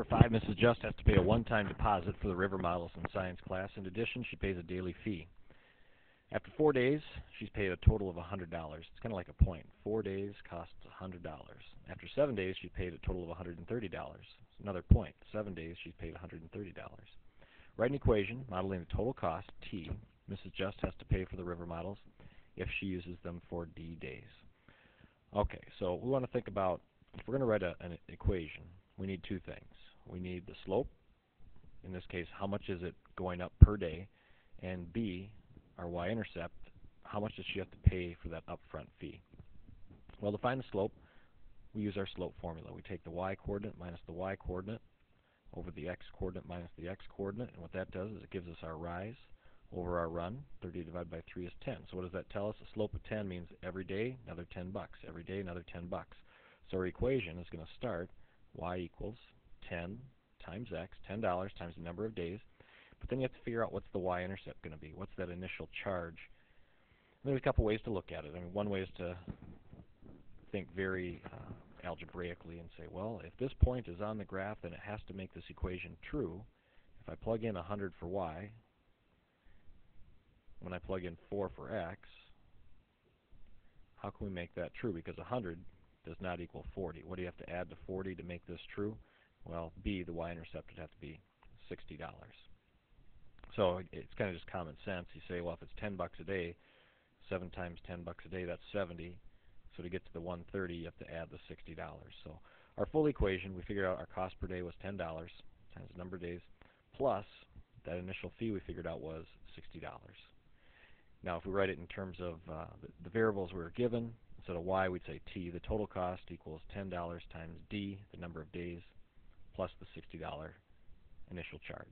Number 5, Mrs. Just has to pay a one-time deposit for the River Models and Science class. In addition, she pays a daily fee. After 4 days, she's paid a total of $100. It's kind of like a point. 4 days costs $100. After 7 days, she's paid a total of $130. It's another point. 7 days, she's paid $130. Write an equation modeling the total cost, T, Mrs. Just has to pay for the River Models if she uses them for D days. Okay, so we want to think about, if we're going to write an equation, we need two things. We need the slope, in this case, how much is it going up per day, and B, our y-intercept, how much does she have to pay for that upfront fee? Well, to find the slope, we use our slope formula. We take the y-coordinate minus the y-coordinate over the x-coordinate minus the x-coordinate, and what that does is it gives us our rise over our run. 30 divided by 3 is 10. So what does that tell us? A slope of 10 means every day, another 10 bucks. Every day, another 10 bucks. So our equation is going to start y equals 10 times x, $10 times the number of days. But then you have to figure out what's the y-intercept going to be. What's that initial charge? And there's a couple ways to look at it. I mean, one way is to think very algebraically and say, well, if this point is on the graph, then it has to make this equation true. If I plug in 100 for y, when I plug in 4 for x, how can we make that true? Because 100 does not equal 40. What do you have to add to 40 to make this true? Well, B, the y-intercept, would have to be $60. So it's kind of just common sense. You say, well, if it's 10 bucks a day, 7 times 10 bucks a day, that's 70. So to get to the 130, you have to add the $60. So our full equation, we figured out our cost per day was $10 times the number of days, plus that initial fee we figured out was $60. Now, if we write it in terms of the variables we were given, instead of y, we'd say t, the total cost equals $10 times d, the number of days, plus the $60 initial charge.